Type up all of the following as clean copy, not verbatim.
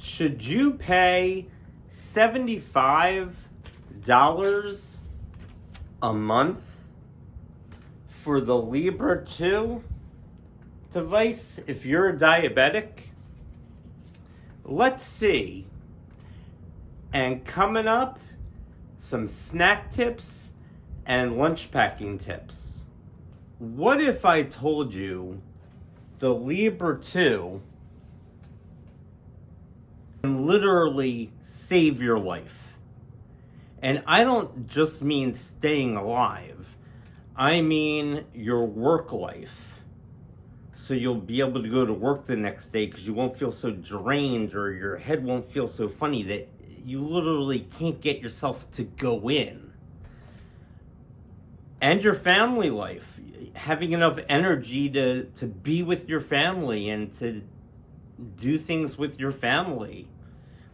Should you pay $75 a month for the Libre 2 device if you're a diabetic? Let's see. And coming up, some snack tips and lunch packing tips. What if I told you the Libre 2 can literally save your life? And I don't just mean staying alive. I mean your work life. So you'll be able to go to work the next day because you won't feel so drained, or your head won't feel so funny that you literally can't get yourself to go in. And your family life, having enough energy to be with your family and to do things with your family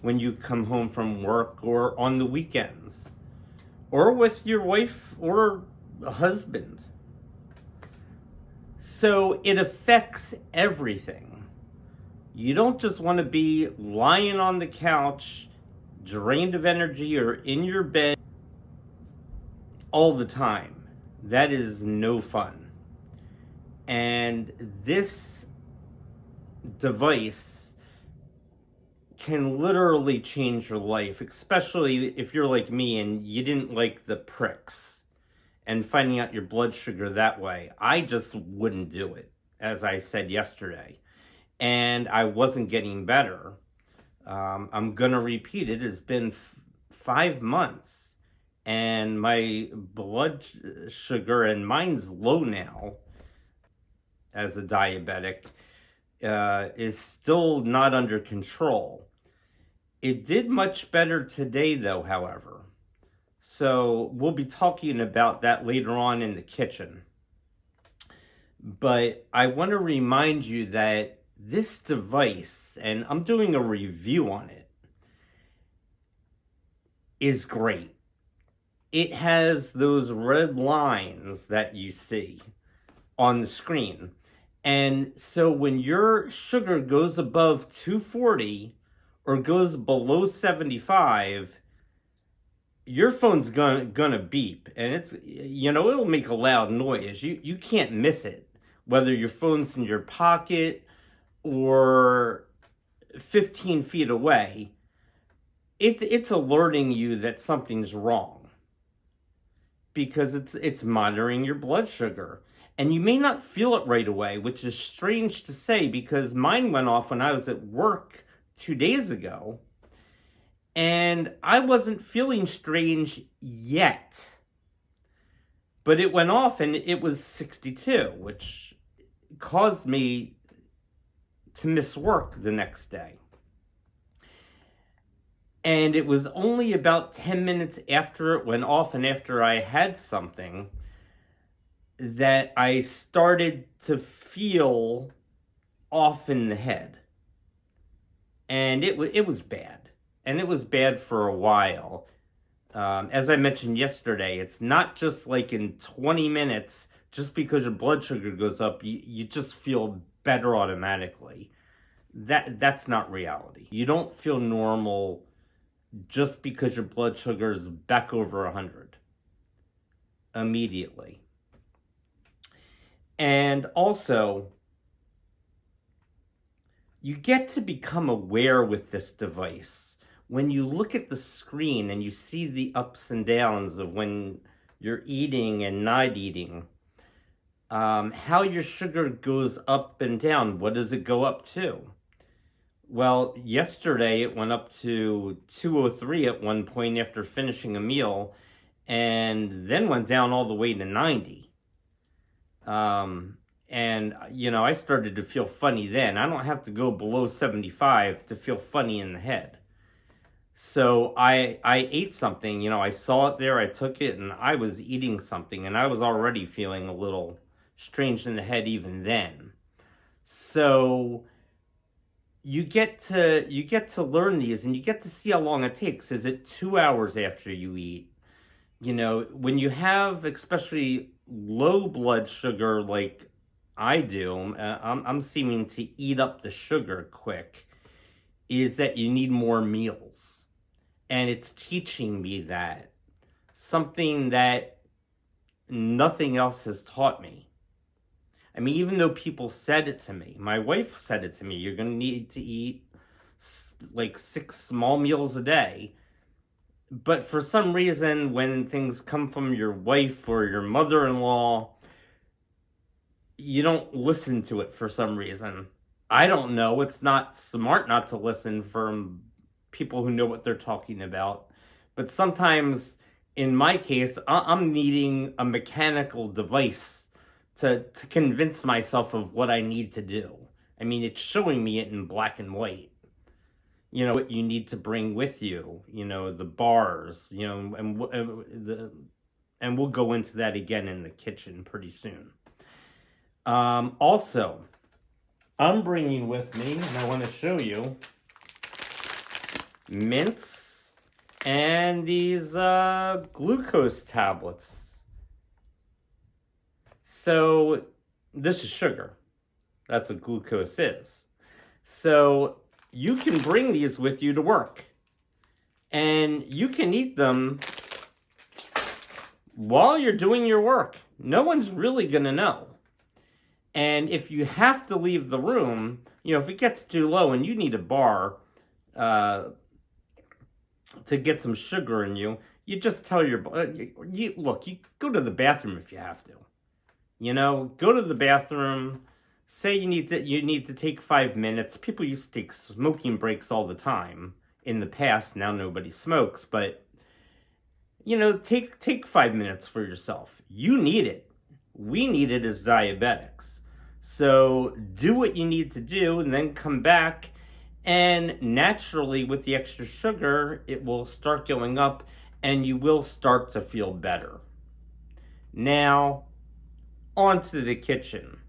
when you come home from work or on the weekends, or with your wife or husband. So it affects everything. You don't just want to be lying on the couch, drained of energy, or in your bed all the time. That is no fun. And this device can literally change your life, especially if you're like me and you didn't like the pricks and finding out your blood sugar that way. I just wouldn't do it, as I said yesterday. And I wasn't getting better. I'm going to repeat it. It's been 5 months, and my blood sugar, and mine's low now as a diabetic, is still not under control. It did much better today, though, however. So we'll be talking about that later on in the kitchen. But I want to remind you that this device, and I'm doing a review on it, is great. It has those red lines that you see on the screen. And so when your sugar goes above 240 or goes below 75, your phone's gonna beep, and it's, it'll make a loud noise. You can't miss it, whether your phone's in your pocket or 15 feet away. It's alerting you that something's wrong, because it's monitoring your blood sugar. And you may not feel it right away, which is strange to say, because mine went off when I was at work 2 days ago, and I wasn't feeling strange yet. But it went off and it was 62, which caused me to miss work the next day. And it was only about 10 minutes after it went off and after I had something that I started to feel off in the head. And it was bad. And it was bad for a while. As I mentioned yesterday, it's not just like in 20 minutes, just because your blood sugar goes up, you just feel better automatically. That's not reality. You don't feel normal just because your blood sugar is back over 100 immediately. And also, you get to become aware with this device. When you look at the screen and you see the ups and downs of when you're eating and not eating, how your sugar goes up and down. What does it go up to? Well, yesterday it went up to 203 at one point after finishing a meal, and then went down all the way to 90. And, I started to feel funny then. I don't have to go below 75 to feel funny in the head. So I ate something, I saw it there, I took it, and I was eating something, and I was already feeling a little strange in the head even then. So you get to learn these, and you get to see how long it takes. Is it 2 hours after you eat? When you have especially low blood sugar like I do, I'm seeming to eat up the sugar quick. is that you need more meals. And it's teaching me that. Something that nothing else has taught me. I mean, even though people said it to me, my wife said it to me, you're going to need to eat like 6 small meals a day. But for some reason, when things come from your wife or your mother-in-law, you don't listen to it for some reason. I don't know. It's not smart not to listen from people who know what they're talking about. But sometimes, in my case, I'm needing a mechanical device to convince myself of what I need to do. I mean, it's showing me it in black and white. You know, what you need to bring with you, you know, the bars, you know, and we'll go into that again in the kitchen pretty soon. Also, I'm bringing with me, and I want to show you, mints and these glucose tablets. So, this is sugar. That's what glucose is. So, you can bring these with you to work. And you can eat them while you're doing your work. No one's really going to know. And if you have to leave the room, you know, if it gets too low and you need a bar to get some sugar in you, you just tell your... look, you go to the bathroom if you have to. You know, go to the bathroom. Say you need to take 5 minutes. People used to take smoking breaks all the time in the past. Now nobody smokes, but you know, take 5 minutes for yourself. You need it. We need it as diabetics. So do what you need to do and then come back, and naturally with the extra sugar, it will start going up and you will start to feel better. Now, on to the kitchen.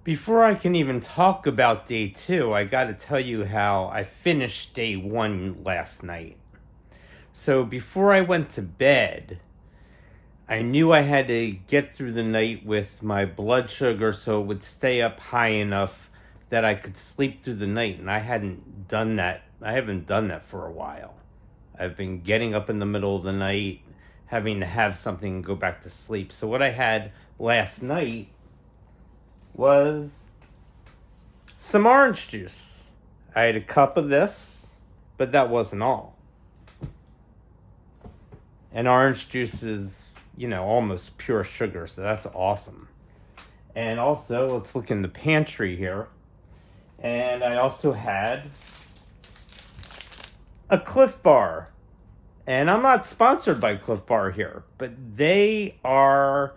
Before I can even talk about day 2, I got to tell you how I finished day 1 last night. So before I went to bed, I knew I had to get through the night with my blood sugar so it would stay up high enough that I could sleep through the night. And I hadn't done that. I haven't done that for a while. I've been getting up in the middle of the night, having to have something and go back to sleep. So what I had last night was some orange juice. I had a cup of this, but that wasn't all. And orange juice is, you know, almost pure sugar, so that's awesome. And also, let's look in the pantry here. And I also had a Cliff Bar. And I'm not sponsored by Cliff Bar here, but they are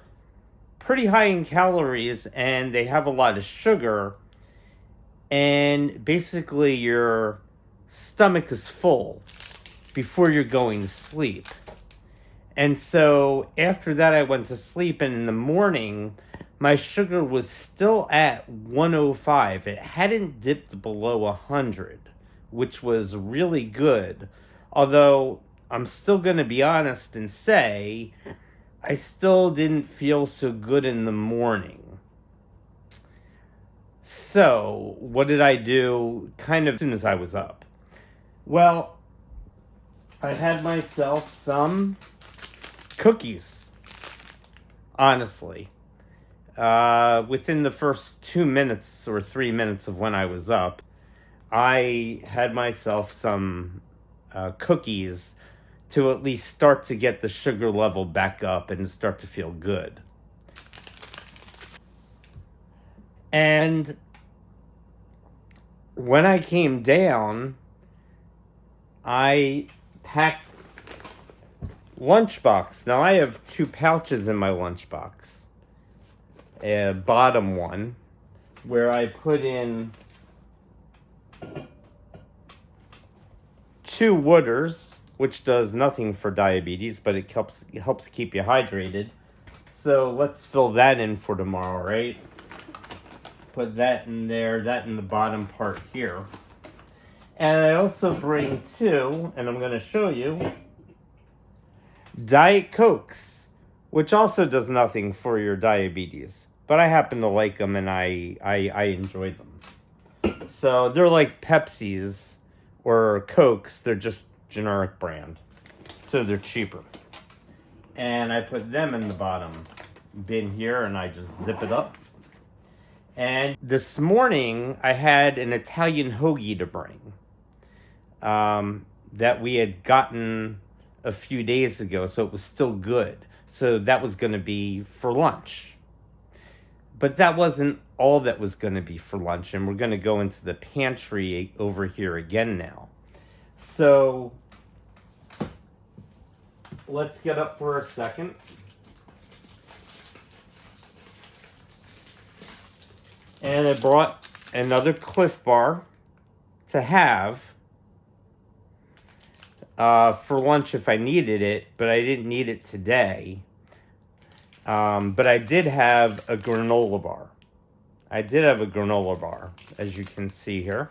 pretty high in calories and they have a lot of sugar. And basically your stomach is full before you're going to sleep. And so after that I went to sleep, and in the morning my sugar was still at 105. It hadn't dipped below 100, which was really good. Although I'm still going to be honest and say I still didn't feel so good in the morning. So what did I do kind of as soon as I was up? Well, I had myself some cookies, honestly. Within the first 2 minutes or 3 minutes of when I was up, I had myself some cookies to at least start to get the sugar level back up and start to feel good. And when I came down, I packed lunchbox. Now I have 2 pouches in my lunchbox. A bottom one where I put in 2 Wooders, which does nothing for diabetes, but it helps keep you hydrated. So let's fill that in for tomorrow, right? Put that in there, that in the bottom part here. And I also bring 2, and I'm going to show you, Diet Cokes, which also does nothing for your diabetes. But I happen to like them, and I enjoy them. So they're like Pepsi's or Cokes. They're just generic brand. So they're cheaper. And I put them in the bottom bin here, and I just zip it up. And this morning, I had an Italian hoagie to bring that we had gotten a few days ago, so it was still good. So that was going to be for lunch. But that wasn't all that was going to be for lunch, and we're going to go into the pantry over here again now. So let's get up for a second. And I brought another Cliff Bar to have for lunch if I needed it, but I didn't need it today. But I did have a granola bar. As you can see here.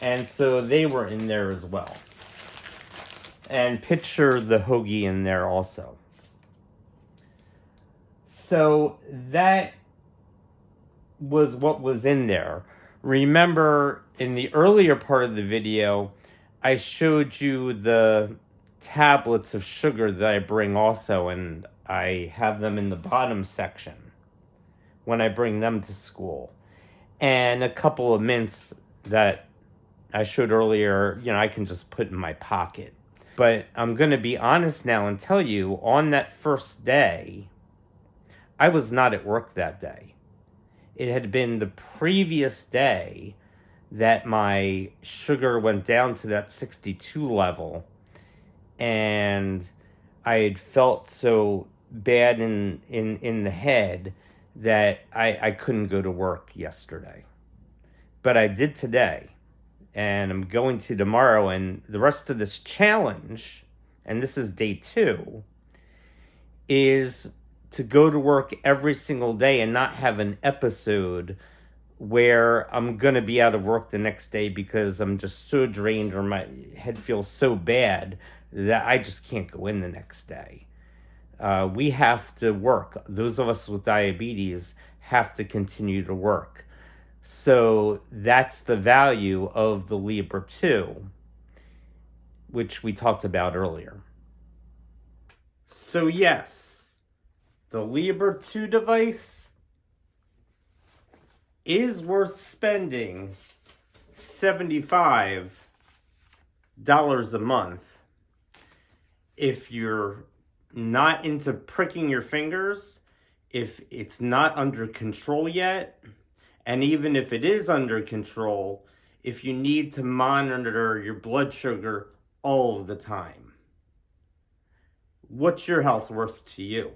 And so they were in there as well. And picture the hoagie in there also. So that was what was in there. Remember, in the earlier part of the video, I showed you the tablets of sugar that I bring also, and I have them in the bottom section when I bring them to school. And a couple of mints that I showed earlier, I can just put in my pocket. But I'm going to be honest now and tell you, on that first day, I was not at work that day. It had been the previous day that my sugar went down to that 62 level, and I had felt so bad in the head that I couldn't go to work yesterday. But I did today, and I'm going to tomorrow, and the rest of this challenge, and this is day 2, is to go to work every single day and not have an episode where I'm going to be out of work the next day because I'm just so drained or my head feels so bad that I just can't go in the next day. We have to work. Those of us with diabetes have to continue to work. So that's the value of the Libre 2, which we talked about earlier. So yes, the Libre 2 device is worth spending $75 a month if you're not into pricking your fingers, if it's not under control yet, and even if it is under control, if you need to monitor your blood sugar all of the time. What's your health worth to you?